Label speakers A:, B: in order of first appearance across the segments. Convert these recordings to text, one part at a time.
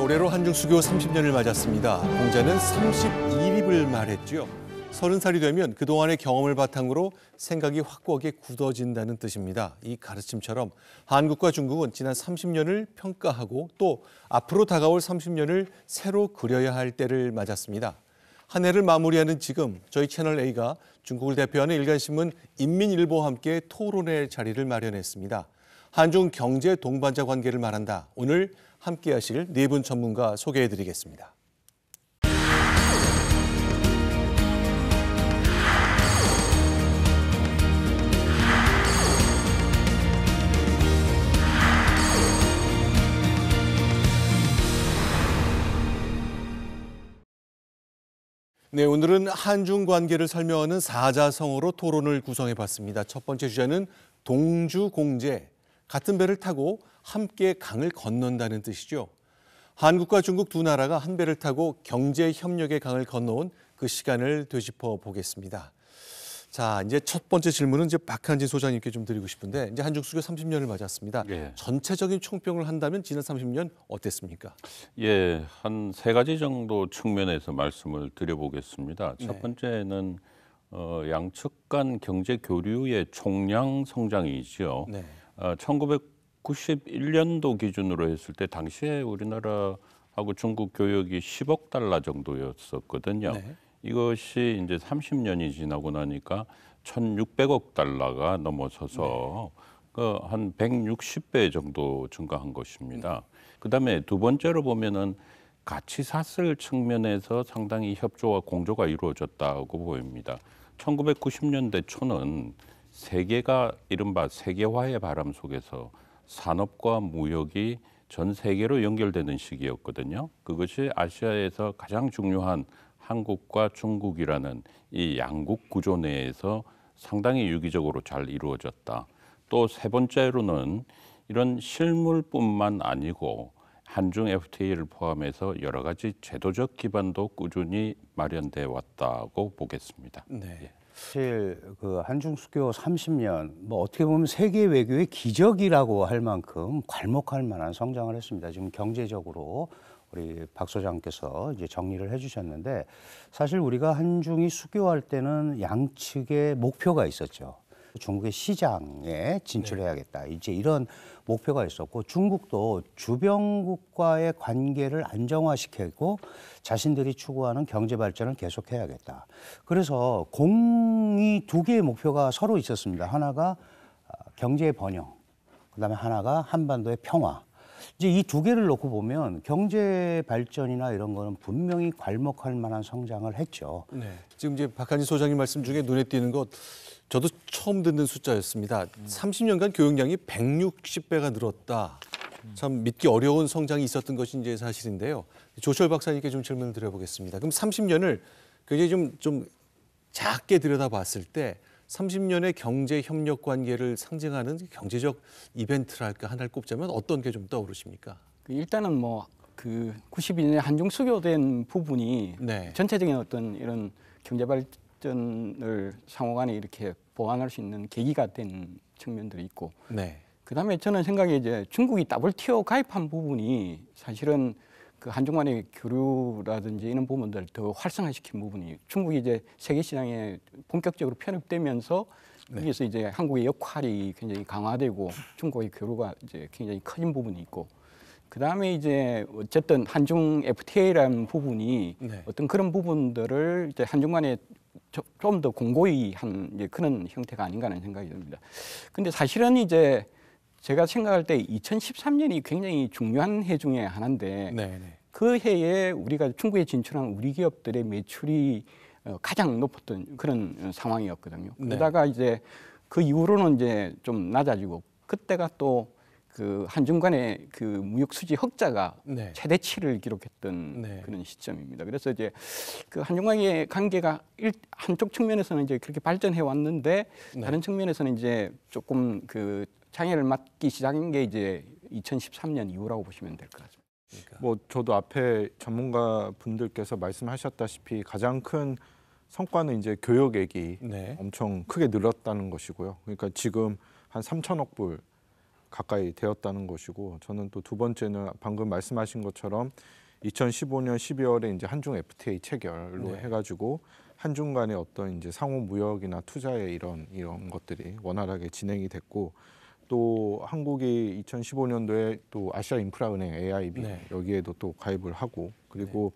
A: 올해로 한중 수교 30년을 맞았습니다. 공자는 32입을 말했죠. 30살이 되면 그동안의 경험을 바탕으로 생각이 확고하게 굳어진다는 뜻입니다. 이 가르침처럼 한국과 중국은 지난 30년을 평가하고 또 앞으로 다가올 30년을 새로 그려야 할 때를 맞았습니다. 한 해를 마무리하는 지금 저희 채널A가 중국을 대표하는 일간신문 인민일보와 함께 토론의 자리를 마련했습니다. 한중 경제 동반자 관계를 말한다. 오늘 함께 하실 네 분 전문가 소개해드리겠습니다. 네, 오늘은 한중 관계를 설명하는 사자성어로 토론을 구성해봤습니다. 첫 번째 주제는 동주공제, 같은 배를 타고 함께 강을 건넌다는 뜻이죠. 한국과 중국 두 나라가 한 배를 타고 경제 협력의 강을 건너온 그 시간을 되짚어 보겠습니다. 자, 이제 첫 번째 질문은 이제 박한진 소장님께 좀 드리고 싶은데, 이제 한중 수교 30년을 맞았습니다.
B: 예.
A: 전체적인 총평을 한다면 지난 30년 어땠습니까?
B: 예, 한 세 가지 정도 측면에서 말씀을 드려보겠습니다. 첫 번째는 양측 간 경제 교류의 총량 성장이죠.
A: 네.
B: 1991년도 기준으로 했을 때 당시에 우리나라하고 중국 교역이 10억 달러 정도였었거든요.
A: 네.
B: 이것이 이제 30년이 지나고 나니까 1,600억 달러가 넘어서서 한 160배 정도 증가한 것입니다. 그다음에 두 번째로 보면은 가치 사슬 측면에서 상당히 협조와 공조가 이루어졌다고 보입니다. 1990년대 초는 세계가 이른바 세계화의 바람 속에서 산업과 무역이 전 세계로 연결되는 시기였거든요. 그것이 아시아에서 가장 중요한 한국과 중국이라는 이 양국 구조 내에서 상당히 유기적으로 잘 이루어졌다. 또 세 번째로는 이런 실물뿐만 아니고 한중 FTA를 포함해서 여러 가지 제도적 기반도 꾸준히 마련돼 왔다고 보겠습니다.
A: 네.
B: 예.
C: 사실 그 한중 수교 30년 뭐 어떻게 보면 세계 외교의 기적이라고 할 만큼 괄목할 만한 성장을 했습니다. 지금 경제적으로 우리 박 소장께서 이제 정리를 해주셨는데, 사실 우리가 한중이 수교할 때는 양측의 목표가 있었죠. 중국의 시장에 진출해야겠다. 이제 이런 목표가 있었고, 중국도 주변국과의 관계를 안정화시키고 자신들이 추구하는 경제 발전을 계속해야겠다. 그래서 공이 두 개의 목표가 서로 있었습니다. 하나가 경제의 번영, 그다음에 하나가 한반도의 평화. 이제 이 두 개를 놓고 보면 경제 발전이나 이런 거는 분명히 괄목할 만한 성장을 했죠.
A: 네. 지금 이제 박한진 소장님 말씀 중에 눈에 띄는 것, 저도 처음 듣는 숫자였습니다. 30년간 교역량이 160배가 늘었다. 참 믿기 어려운 성장이 있었던 것이 이제 사실인데요. 조철 박사님께 좀 질문을 드려보겠습니다. 그럼 30년을 굉장히 좀 작게 들여다봤을 때 30년의 경제 협력 관계를 상징하는 경제적 이벤트랄까 하나를 꼽자면 어떤 게 좀 떠오르십니까?
D: 일단은 뭐 그 92년에 한중 수교된 부분이
A: 네.
D: 전체적인 어떤 이런 경제 발전을 상호간에 이렇게 보완할 수 있는 계기가 된 측면들이 있고,
A: 네.
D: 그다음에 저는 생각에 이제 중국이 WTO 가입한 부분이 사실은 그 한중 간의 교류라든지 이런 부분들을 더 활성화시킨 부분이, 중국이 이제 세계 시장에 본격적으로 편입되면서 여기서 이제 한국의 역할이 굉장히 강화되고 중국의 교류가 이제 굉장히 커진 부분이 있고, 그다음에 이제 어쨌든 한중 FTA라는 부분이 어떤 그런 부분들을 이제 한중 간에 좀 더 공고히 한 이제 그런 형태가 아닌가 하는 생각이 듭니다. 근데 사실은 이제 제가 생각할 때 2013년이 굉장히 중요한 해 중에 하나인데, 그 해에 우리가 중국에 진출한 우리 기업들의 매출이 가장 높았던 그런 상황이었거든요. 그러다가 이제 그 이후로는 이제 좀 낮아지고, 그때가 또 그 한중 간의 그 무역 수지 흑자가 최대치를 기록했던 그런 시점입니다. 그래서 이제 그 한중 간의 관계가 한쪽 측면에서는 이제 그렇게 발전해 왔는데, 다른 측면에서는 이제 조금 그 장애를 맞기 시작한 게 이제 2013년 이후라고 보시면 될 것 같습니다.
E: 뭐 저도 앞에 전문가 분들께서 말씀하셨다시피 가장 큰 성과는 이제 교역액이 엄청 크게 늘었다는 것이고요. 그러니까 지금 한 3천억 불 가까이 되었다는 것이고 저는 또 두 번째는 방금 말씀하신 것처럼 2015년 12월에 이제 한중 FTA 체결로
A: 네.
E: 해가지고 한중 간의 어떤 이제 상호 무역이나 투자의 이런 것들이 원활하게 진행이 됐고 또 한국이 2015년도에 또 아시아 인프라은행 AIB
A: 네.
E: 여기에도 또 가입을 하고 그리고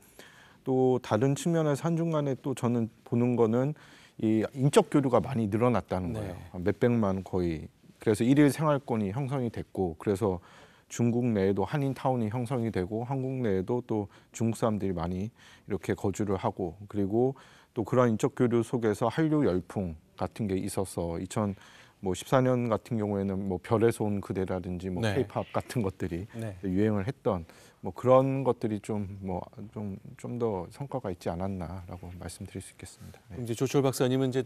E: 또 다른 측면에서 한중 간에 또 저는 보는 거는 이 인적 교류가 많이 늘어났다는
A: 네.
E: 거예요. 몇백만 거의. 그래서 일일 생활권이 형성이 됐고 그래서 중국 내에도 한인타운이 형성이 되고 한국 내에도 또 중국 사람들이 많이 이렇게 거주를 하고 그리고 또 그런 인적 교류 속에서 한류 열풍 같은 게 있어서 2014년 같은 경우에는 뭐 별에서 온 그대라든지 뭐
A: 네.
E: K-팝 같은 것들이
A: 네.
E: 유행을 했던 뭐 그런 것들이 좀 더 성과가 있지 않았나라고 말씀드릴 수 있겠습니다. 네.
A: 그럼 이제 조철 박사님은 이제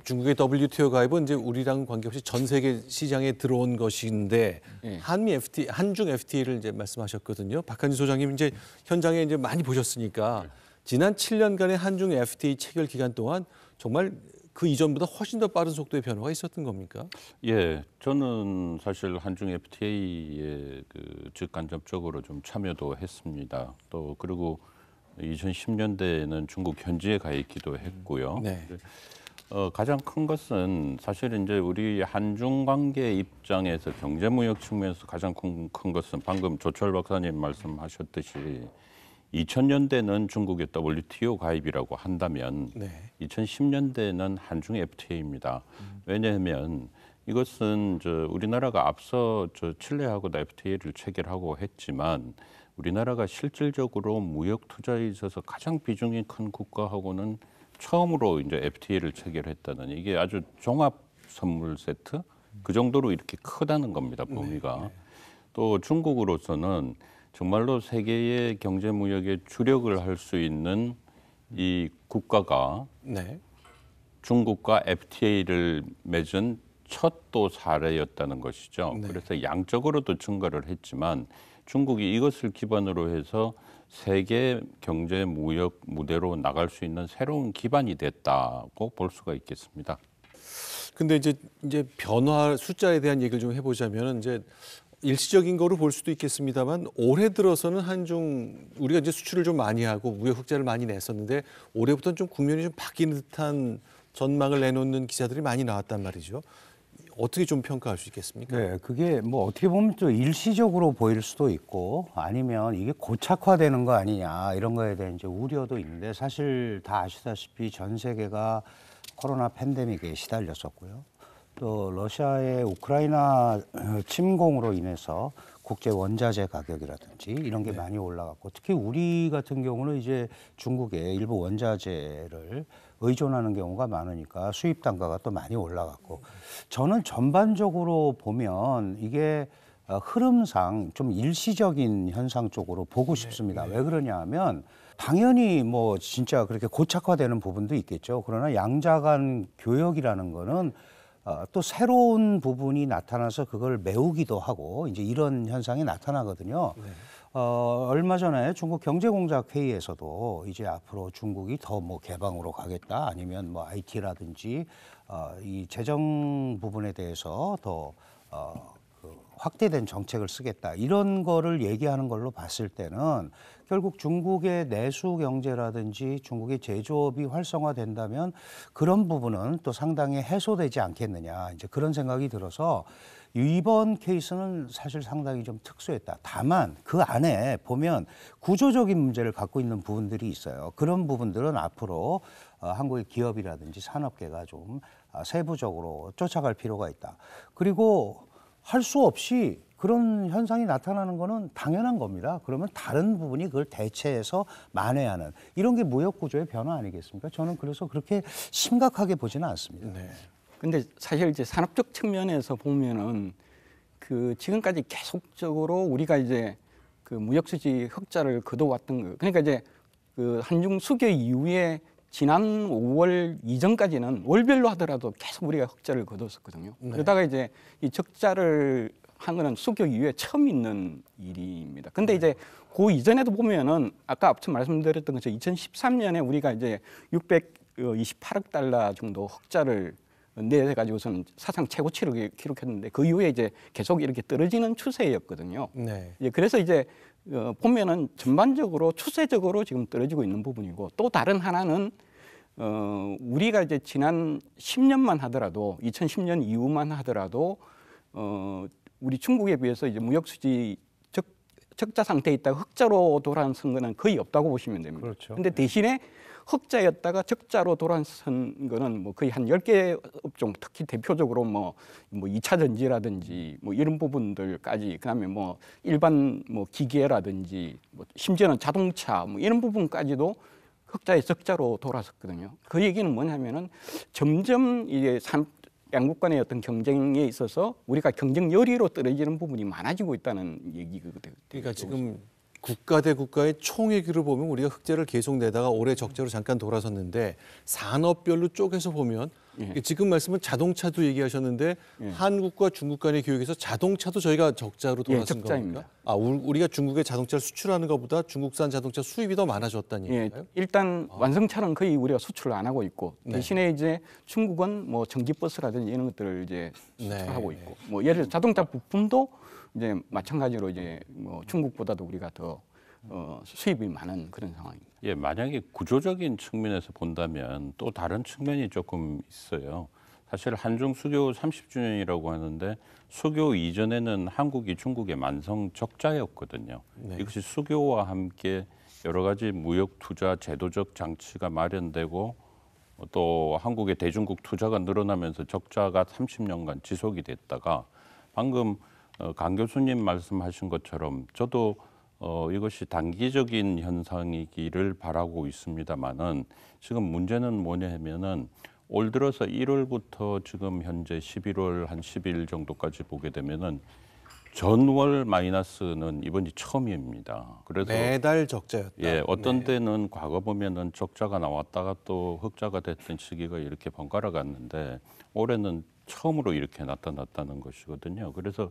A: 중국의 WTO 가입은 이제 우리랑 관계없이 전 세계 시장에 들어온 것인데
D: 네.
A: 한중 FTA를 이제 말씀하셨거든요. 박한진 소장님 이제 현장에 이제 많이 보셨으니까 지난 7년간의 한중 FTA 체결 기간 동안 정말 그 이전보다 훨씬 더 빠른 속도의 변화가 있었던 겁니까?
B: 예, 저는 사실 한중 FTA에 그 직간접적으로 좀 참여도 했습니다. 또 그리고 2010년대에는 중국 현지에 가 있기도 했고요.
A: 네.
B: 가장 큰 것은 사실 이제 우리 한중 관계 입장에서 경제무역 측면에서 가장 큰 것은 방금 조철 박사님 말씀하셨듯이 2000년대는 중국의 WTO 가입이라고 한다면
A: 네.
B: 2010년대는 한중 FTA입니다. 왜냐하면 이것은 우리나라가 앞서 칠레하고도 FTA를 체결하고 했지만 우리나라가 실질적으로 무역 투자에 있어서 가장 비중이 큰 국가하고는 처음으로 이제 FTA를 체결했다는 이게 아주 종합 선물 세트 그 정도로 이렇게 크다는 겁니다. 범위가.
A: 네.
B: 또 중국으로서는 정말로 세계의 경제 무역의 주력을 할 수 있는 이 국가가
A: 네.
B: 중국과 FTA를 맺은 첫 또 사례였다는 것이죠.
A: 네.
B: 그래서 양적으로도 증가를 했지만 중국이 이것을 기반으로 해서 세계 경제 무역 무대로 나갈 수 있는 새로운 기반이 됐다고 볼 수가 있겠습니다.
A: 근데 이제 변화 숫자에 대한 얘기를 좀 해보자면 이제 일시적인 거로 볼 수도 있겠습니다만 올해 들어서는 한중 우리가 이제 수출을 좀 많이 하고 무역 흑자를 많이 냈었는데 올해부터는 좀 국면이 좀 바뀌는 듯한 전망을 내놓는 기사들이 많이 나왔단 말이죠. 어떻게 좀 평가할 수 있겠습니까?
C: 네, 그게 뭐 어떻게 보면 또 일시적으로 보일 수도 있고 아니면 이게 고착화되는 거 아니냐 이런 거에 대한 이제 우려도 있는데 사실 다 아시다시피 전 세계가 코로나 팬데믹에 시달렸었고요. 또 러시아의 우크라이나 침공으로 인해서 국제 원자재 가격이라든지 이런 게 많이 올라갔고 특히 우리 같은 경우는 이제 중국의 일부 원자재를 의존하는 경우가 많으니까 수입 단가가 또 많이 올라갔고 저는 전반적으로 보면 이게 흐름상 좀 일시적인 현상 쪽으로 보고 싶습니다. 왜 그러냐 하면 당연히 뭐 진짜 그렇게 고착화되는 부분도 있겠죠. 그러나 양자 간 교역이라는 거는 또 새로운 부분이 나타나서 그걸 메우기도 하고 이제 이런 현상이 나타나거든요.
A: 네.
C: 얼마 전에 중국 경제공작 회의에서도 이제 앞으로 중국이 더 뭐 개방으로 가겠다 아니면 뭐 IT라든지 이 재정 부분에 대해서 더 확대된 정책을 쓰겠다 이런 거를 얘기하는 걸로 봤을 때는 결국 중국의 내수 경제라든지 중국의 제조업이 활성화된다면 그런 부분은 또 상당히 해소되지 않겠느냐 이제 그런 생각이 들어서 이번 케이스는 사실 상당히 좀 특수했다. 다만 그 안에 보면 구조적인 문제를 갖고 있는 부분들이 있어요. 그런 부분들은 앞으로 한국의 기업이라든지 산업계가 좀 세부적으로 쫓아갈 필요가 있다. 그리고 할 수 없이 그런 현상이 나타나는 거는 당연한 겁니다. 그러면 다른 부분이 그걸 대체해서 만회하는 이런 게 무역 구조의 변화 아니겠습니까? 저는 그래서 그렇게 심각하게 보지는 않습니다.
A: 네.
D: 근데 사실 이제 산업적 측면에서 보면은 그 지금까지 계속적으로 우리가 이제 그 무역 수지 흑자를 거둬왔던 거. 그러니까 이제 그 한중 수교 이후에 지난 5월 이전까지는 월별로 하더라도 계속 우리가 흑자를 거뒀었거든요.
A: 네.
D: 그러다가 이제 이 적자를 한 거는 수교 이후에 처음 있는 일입니다. 근데 이제 그 이전에도 보면은 아까 앞서 말씀드렸던 것처럼 2013년에 우리가 이제 628억 달러 정도 흑자를 내가지고서는 사상 최고치를 기록했는데 그 이후에 이제 계속 이렇게 떨어지는 추세였거든요.
A: 네.
D: 예, 그래서 이제 보면은 전반적으로 추세적으로 지금 떨어지고 있는 부분이고 또 다른 하나는 우리가 이제 지난 10년만 하더라도 2010년 이후만 하더라도 우리 중국에 비해서 이제 무역 수지 적자 상태에 있다가 흑자로 돌아선 거는 거의 없다고 보시면 됩니다.
C: 그렇죠.
D: 근데 대신에 흑자였다가 적자로 돌아선 거는 뭐 거의 한 10개 업종, 특히 대표적으로 뭐 2차 전지라든지 뭐 이런 부분들까지, 그다음에 뭐 일반 뭐 기계라든지 뭐 심지어는 자동차 뭐 이런 부분까지도 흑자에 적자로 돌아섰거든요. 그 얘기는 뭐냐면은 점점 이게 양국 간의 어떤 경쟁에 있어서 우리가 경쟁 열의로 떨어지는 부분이 많아지고 있다는 얘기거든요.
A: 그러니까 지금 국가 대 국가의 총액으로 보면 우리가 흑자를 계속 내다가 올해 적자로 잠깐 돌아섰는데 산업별로 쪼개서 보면
D: 예.
A: 지금 말씀은 자동차도 얘기하셨는데
D: 예.
A: 한국과 중국 간의 교역에서 자동차도 저희가 적자로
D: 예,
A: 돌아선
D: 적자입니다.
A: 겁니까? 아, 우리가 중국에 자동차를 수출하는 것보다 중국산 자동차 수입이 더 많아졌다는
D: 예,
A: 얘기인가요?
D: 일단 완성차는 거의 우리가 수출을 안 하고 있고
A: 네.
D: 대신에 이제 중국은 뭐 전기버스라든지 이런 것들을 이제 수출하고
A: 네.
D: 있고 뭐 예를 들어 자동차 부품도 이제 마찬가지로 이제 뭐 중국보다도 우리가 더 수입이 많은 그런 상황입니다.
B: 예, 만약에 구조적인 측면에서 본다면 또 다른 측면이 조금 있어요. 사실 한중 수교 30주년이라고 하는데 수교 이전에는 한국이 중국의 만성 적자였거든요.
A: 네.
B: 이것이 수교와 함께 여러 가지 무역 투자 제도적 장치가 마련되고 또 한국의 대중국 투자가 늘어나면서 적자가 30년간 지속이 됐다가 방금 강 교수님 말씀하신 것처럼 저도 이것이 단기적인 현상이기를 바라고 있습니다만은 지금 문제는 뭐냐 하면은 올 들어서 1월부터 지금 현재 11월 한 10일 정도까지 보게 되면은 전월 마이너스는 이번이 처음입니다. 그래서
A: 매달 적자였다.
B: 예, 어떤
A: 네.
B: 때는 과거 보면은 적자가 나왔다가 또 흑자가 됐던 시기가 이렇게 번갈아 갔는데 올해는 처음으로 이렇게 나타났다는 것이거든요. 그래서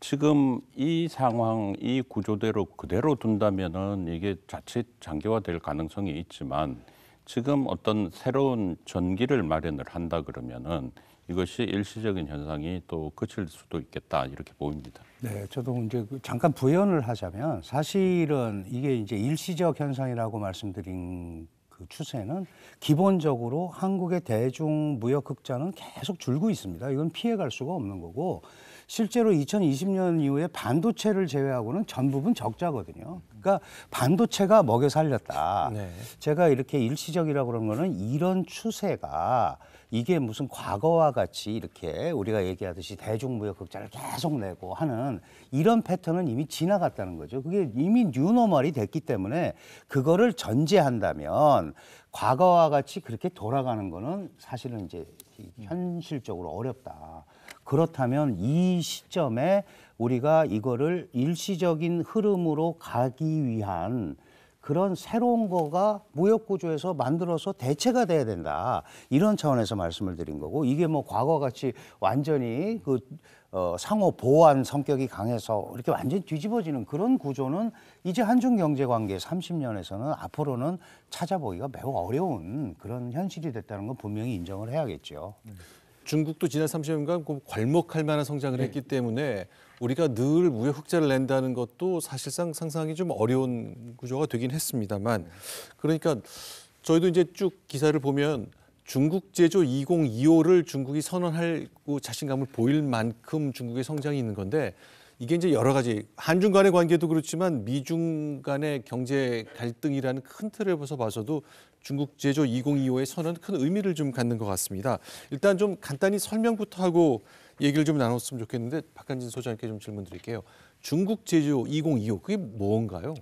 B: 지금 이 상황, 이 구조대로 그대로 둔다면은 이게 자칫 장기화될 가능성이 있지만 지금 어떤 새로운 전기를 마련을 한다 그러면은 이것이 일시적인 현상이 또 그칠 수도 있겠다 이렇게 보입니다.
C: 네, 저도 이제 잠깐 부연을 하자면 사실은 이게 이제 일시적 현상이라고 말씀드린 그 추세는 기본적으로 한국의 대중 무역 흑자는 계속 줄고 있습니다. 이건 피해갈 수가 없는 거고 실제로 2020년 이후에 반도체를 제외하고는 전 부분 적자거든요. 그러니까 반도체가 먹여 살렸다.
A: 네.
C: 제가 이렇게 일시적이라고 그런 거는 이런 추세가 이게 무슨 과거와 같이 이렇게 우리가 얘기하듯이 대중무역 흑자를 계속 내고 하는 이런 패턴은 이미 지나갔다는 거죠. 그게 이미 뉴노멀이 됐기 때문에 그거를 전제한다면 과거와 같이 그렇게 돌아가는 거는 사실은 이제 현실적으로 어렵다. 그렇다면 이 시점에 우리가 이거를 일시적인 흐름으로 가기 위한 그런 새로운 거가 무역 구조에서 만들어서 대체가 돼야 된다. 이런 차원에서 말씀을 드린 거고 이게 뭐 과거같이 완전히 그 상호 보완 성격이 강해서 이렇게 완전히 뒤집어지는 그런 구조는 이제 한중 경제 관계 30년에서는 앞으로는 찾아보기가 매우 어려운 그런 현실이 됐다는 건 분명히 인정을 해야겠죠.
A: 중국도 지난 30년간 괄목할 만한 성장을 했기 때문에 우리가 늘 무역 흑자를 낸다는 것도 사실상 상상하기 좀 어려운 구조가 되긴 했습니다만 그러니까 저희도 이제 쭉 기사를 보면 중국 제조 2025를 중국이 선언하고 자신감을 보일 만큼 중국의 성장이 있는 건데 이게 이제 여러 가지 한중 간의 관계도 그렇지만 미중 간의 경제 갈등이라는 큰 틀에서 봐서도 중국 제조 2025의 선언은 큰 의미를 좀 갖는 것 같습니다. 일단 좀 간단히 설명부터 하고 얘기를 좀 나눴으면 좋겠는데 박한진 소장님께 좀 질문 드릴게요. 중국 제조 2025 그게 뭔가요?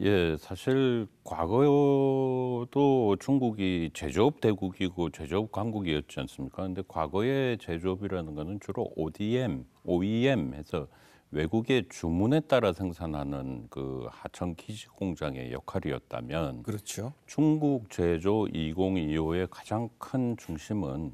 B: 예, 사실 과거도 중국이 제조업 대국이고 제조업 강국이었지 않습니까? 근데 과거의 제조업이라는 거는 주로 OEM 해서 외국의 주문에 따라 생산하는 그 하청 기지 공장의 역할이었다면
A: 그렇죠.
B: 중국 제조 2025의 가장 큰 중심은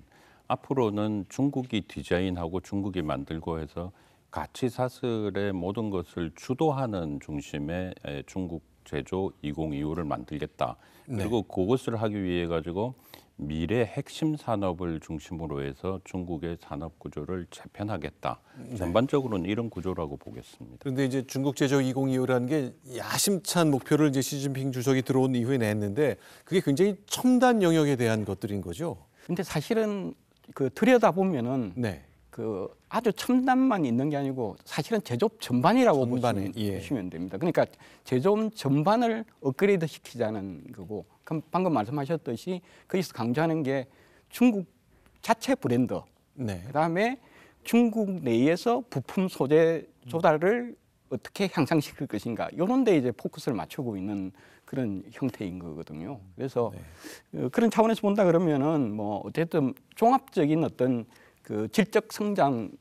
B: 앞으로는 중국이 디자인하고 중국이 만들고 해서 가치 사슬의 모든 것을 주도하는 중심의 중국 제조 2025를 만들겠다. 그리고 그것을 하기 위해 가지고 미래 핵심 산업을 중심으로 해서 중국의 산업 구조를 재편하겠다. 전반적으로는 이런 구조라고 보겠습니다.
A: 그런데 이제 중국 제조 2025라는 게 야심찬 목표를 이제 시진핑 주석이 들어온 이후에 냈는데 그게 굉장히 첨단 영역에 대한 것들인 거죠.
D: 근데 사실은 그 들여다 보면은
A: 네.
D: 그 아주 첨단만 있는 게 아니고 사실은 제조업 전반이라고 보시면 됩니다. 그러니까 제조업 전반을 업그레이드 시키자는 거고, 그럼 방금 말씀하셨듯이 거기서 강조하는 게 중국 자체 브랜드,
A: 네.
D: 그다음에 중국 내에서 부품 소재 조달을 어떻게 향상시킬 것인가, 이런 데 이제 포커스를 맞추고 있는 그런 형태인 거거든요. 그래서 그런 차원에서 본다 그러면은 뭐 어쨌든 종합적인 어떤 그 질적 성장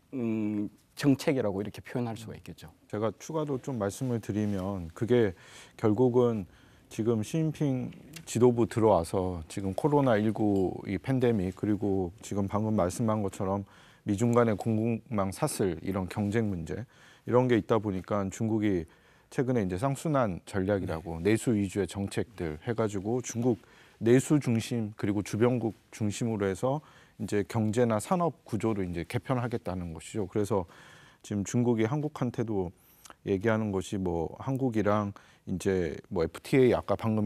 D: 정책이라고 이렇게 표현할 수가 있겠죠.
E: 제가 추가로 좀 말씀을 드리면 그게 결국은 지금 시진핑 지도부 들어와서 지금 코로나19 이 팬데믹, 그리고 지금 방금 말씀한 것처럼 미중 간의 공급망 사슬, 이런 경쟁 문제, 이런 게 있다 보니까 중국이 최근에 이제 쌍순환 전략이라고 내수 위주의 정책들 해가지고 중국 내수 중심 그리고 주변국 중심으로 해서 이제 경제나 산업 구조를 이제 개편하겠다는 것이죠. 그래서 지금 중국이 한국한테도 얘기하는 것이 뭐 한국이랑 이제 뭐 FTA 아까 방금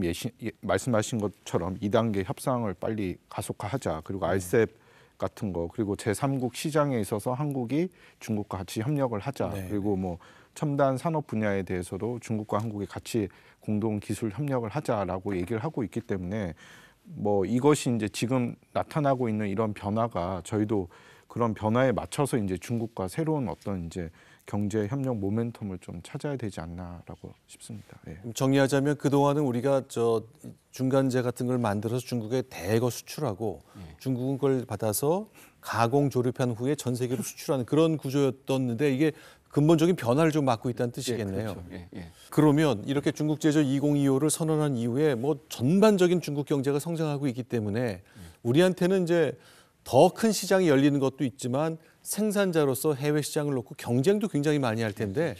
E: 말씀하신 것처럼 2단계 협상을 빨리 가속화하자. 그리고 RCEP 같은 거, 그리고 제3국 시장에 있어서 한국이 중국과 같이 협력을 하자.
A: 네.
E: 그리고 뭐 첨단 산업 분야에 대해서도 중국과 한국이 같이 공동 기술 협력을 하자라고 얘기를 하고 있기 때문에 뭐 이것이 이제 지금 나타나고 있는 이런 변화가 저희도 그런 변화에 맞춰서 이제 중국과 새로운 어떤 이제 경제 협력 모멘텀을 좀 찾아야 되지 않나라고 싶습니다. 예.
A: 정리하자면 그동안은 우리가 저 중간재 같은 걸 만들어서 중국에 대거 수출하고 중국은 그걸 받아서 가공 조립한 후에 전 세계로 수출하는 그런 구조였었는데 이게 근본적인 변화를 좀 맞고 있다는 뜻이겠네요.
D: 그렇죠. 예.
A: 그러면 이렇게 중국 제조 2025를 선언한 이후에 뭐 전반적인 중국 경제가 성장하고 있기 때문에 우리한테는 이제 더 큰 시장이 열리는 것도 있지만 생산자로서 해외 시장을 놓고 경쟁도 굉장히 많이 할 텐데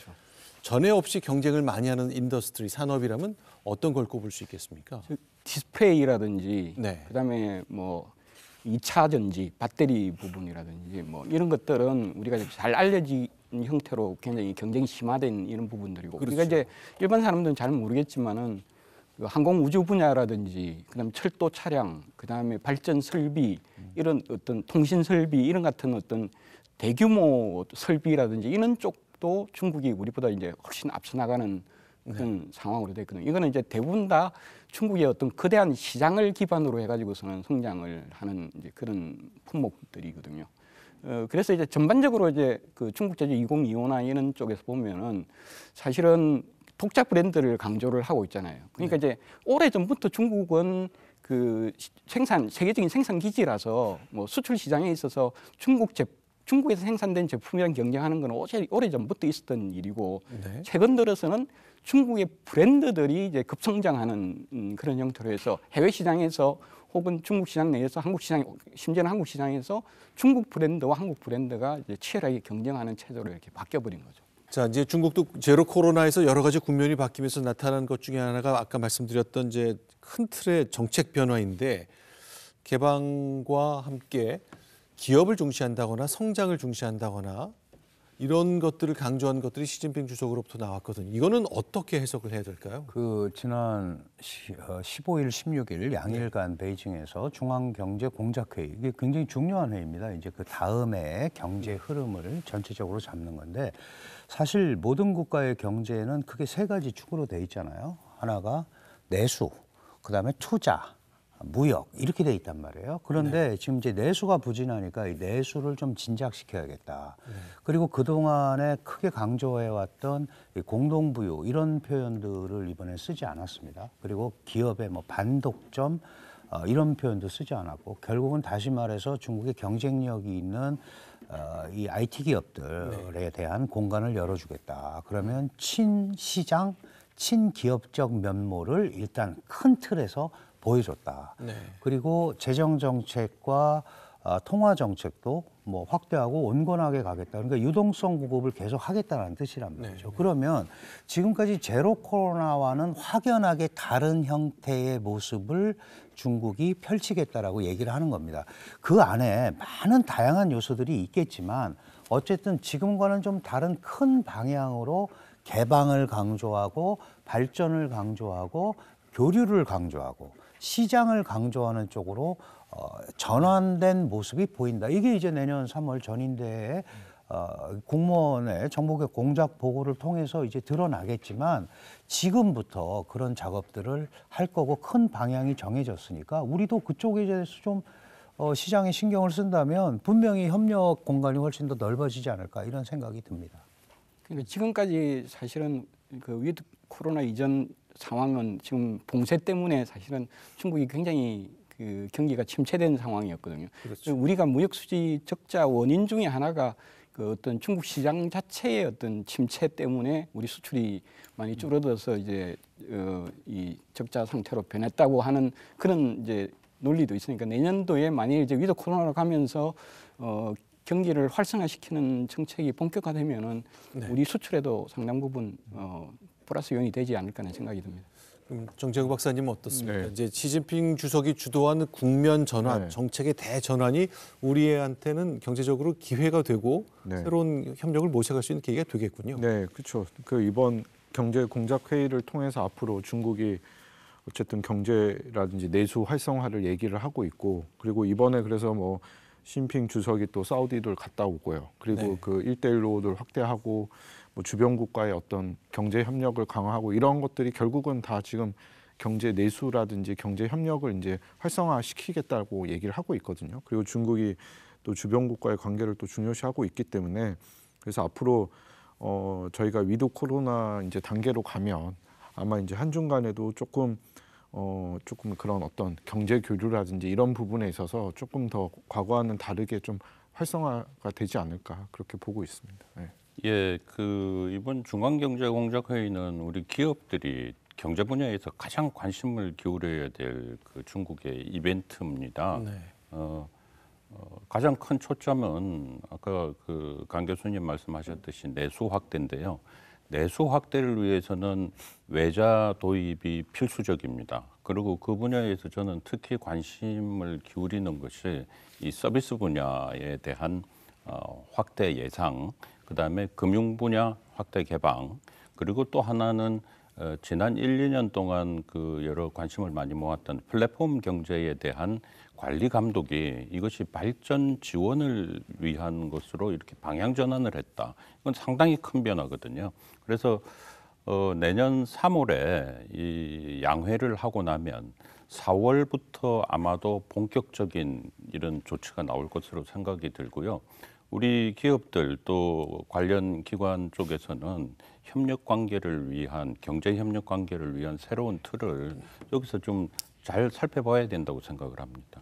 A: 전에 없이 경쟁을 많이 하는 인더스트리, 산업이라면 어떤 걸 꼽을 수 있겠습니까?
D: 디스플레이라든지
A: 네.
D: 그다음에 뭐 2차 전지, 배터리 부분이라든지 뭐 이런 것들은 우리가 잘 알려진 형태로 굉장히 경쟁이 심화된 이런 부분들이고,
A: 그렇죠.
D: 우리가 이제 일반 사람들은 잘 모르겠지만은 그 항공 우주 분야라든지 그다음에 철도 차량, 그다음에 발전 설비, 이런 어떤 통신 설비 이런 같은 어떤 대규모 설비라든지 이런 쪽도 중국이 우리보다 이제 훨씬 앞서 나가는 그런 상황으로 됐거든요. 이거는 이제 대부분 다 중국의 어떤 거대한 시장을 기반으로 해가지고서는 성장을 하는 이제 그런 품목들이거든요. 그래서 이제 전반적으로 이제 그 중국 제조 2025나 이런 쪽에서 보면은 사실은 독자 브랜드를 강조를 하고 있잖아요. 그러니까 이제 오래 전부터 중국은 그 세계적인 생산 기지라서 뭐 수출 시장에 있어서 중국에서 생산된 제품이랑 경쟁하는 건 오래 전부터 있었던 일이고,
A: 네.
D: 최근 들어서는 중국의 브랜드들이 이제 급성장하는 그런 형태로 해서 해외 시장에서 혹은 중국 시장 내에서 한국 시장, 심지어는 한국 시장에서 중국 브랜드와 한국 브랜드가 이제 치열하게 경쟁하는 체제로 이렇게 바뀌어버린 거죠.
A: 자, 이제 중국도 제로 코로나에서 여러 가지 국면이 바뀌면서 나타난 것 중에 하나가 아까 말씀드렸던 이제 큰 틀의 정책 변화인데, 개방과 함께 기업을 중시한다거나 성장을 중시한다거나 이런 것들을 강조한 것들이 시진핑 주석으로부터 나왔거든요. 이거는 어떻게 해석을 해야 될까요?
C: 그 지난 15일, 16일 양일간 베이징에서 중앙경제공작회의, 이게 굉장히 중요한 회의입니다. 이제 그 다음에 경제 흐름을 전체적으로 잡는 건데, 사실 모든 국가의 경제는 크게 세 가지 축으로 돼 있잖아요. 하나가 내수, 그다음에 투자, 무역, 이렇게 돼 있단 말이에요. 그런데 지금 이제 내수가 부진하니까 이 내수를 좀 진작시켜야겠다. 그리고 그동안에 크게 강조해왔던 이 공동부유, 이런 표현들을 이번에 쓰지 않았습니다. 그리고 기업의 뭐 반독점, 이런 표현도 쓰지 않았고, 결국은 다시 말해서 중국의 경쟁력이 있는 이 IT 기업들에 대한 공간을 열어주겠다. 그러면 친시장, 친기업적 면모를 일단 큰 틀에서 보여줬다.
A: 네.
C: 그리고 재정 정책과 통화 정책도 뭐 확대하고 온건하게 가겠다. 그러니까 유동성 보급을 계속 하겠다는 뜻이란 말이죠. 그러면 지금까지 제로 코로나와는 확연하게 다른 형태의 모습을 중국이 펼치겠다라고 얘기를 하는 겁니다. 그 안에 많은 다양한 요소들이 있겠지만 어쨌든 지금과는 좀 다른 큰 방향으로 개방을 강조하고 발전을 강조하고 교류를 강조하고 시장을 강조하는 쪽으로 전환된 모습이 보인다. 이게 이제 내년 3월 전인대에 공무원의 정보개혁 공작 보고를 통해서 이제 드러나겠지만 지금부터 그런 작업들을 할 거고 큰 방향이 정해졌으니까 우리도 그쪽에 대해서 좀 시장에 신경을 쓴다면 분명히 협력 공간이 훨씬 더 넓어지지 않을까 이런 생각이 듭니다.
D: 그러니까 지금까지 사실은 그 위드 코로나 이전 상황은 지금 봉쇄 때문에 사실은 중국이 굉장히 그 경기가 침체된 상황이었거든요.
A: 그렇죠.
D: 우리가 무역 수지 적자 원인 중에 하나가 그 어떤 중국 시장 자체의 어떤 침체 때문에 우리 수출이 많이 줄어들어서 이제 이 적자 상태로 변했다고 하는 그런 이제 논리도 있으니까 내년도에 만일 이제 위드 코로나로 가면서 경기를 활성화시키는 정책이 본격화되면은 우리 수출에도 상당 부분 플러스 요인이 되지 않을까 하는 생각이 듭니다.
A: 그럼 정재국 박사님은 어떻습니까?
E: 네.
A: 이제 시진핑 주석이 주도한 국면 전환,
E: 네.
A: 정책의 대전환이 우리한테는 경제적으로 기회가 되고
E: 네.
A: 새로운 협력을 모색할 수 있는 계기가 되겠군요.
E: 네, 그렇죠. 그 이번 경제 공작 회의를 통해서 앞으로 중국이 어쨌든 경제라든지 내수 활성화를 얘기를 하고 있고 그리고 이번에 그래서 뭐 시진핑 주석이 또 사우디를 갔다 오고요. 그리고
A: 네.
E: 그 1대1로를 확대하고 뭐 주변 국가의 어떤 경제 협력을 강화하고 이런 것들이 결국은 다 지금 경제 내수라든지 경제 협력을 이제 활성화시키겠다고 얘기를 하고 있거든요. 그리고 중국이 또 주변 국가의 관계를 또 중요시하고 있기 때문에 그래서 앞으로 저희가 위드 코로나 이제 단계로 가면 아마 이제 한중 간에도 조금 그런 어떤 경제 교류라든지 이런 부분에 있어서 조금 더 과거와는 다르게 좀 활성화가 되지 않을까 그렇게 보고 있습니다. 네.
B: 예, 그 이번 중앙경제공작회의는 우리 기업들이 경제 분야에서 가장 관심을 기울여야 될 그 중국의 이벤트입니다.
A: 네.
B: 가장 큰 초점은 아까 그 강 교수님 말씀하셨듯이 내수 확대인데요. 내수 확대를 위해서는 외자 도입이 필수적입니다. 그리고 그 분야에서 저는 특히 관심을 기울이는 것이 이 서비스 분야에 대한 확대 예상, 그다음에 금융 분야 확대 개방, 그리고 또 하나는 지난 1, 2년 동안 그 여러 관심을 많이 모았던 플랫폼 경제에 대한 관리 감독이 이것이 발전 지원을 위한 것으로 이렇게 방향 전환을 했다. 이건 상당히 큰 변화거든요. 그래서 내년 3월에 이 양회를 하고 나면 4월부터 아마도 본격적인 이런 조치가 나올 것으로 생각이 들고요. 우리 기업들 또 관련 기관 쪽에서는 협력 관계를 위한 경제 협력 관계를 위한 새로운 틀을 여기서 좀 잘 살펴봐야 된다고 생각을 합니다.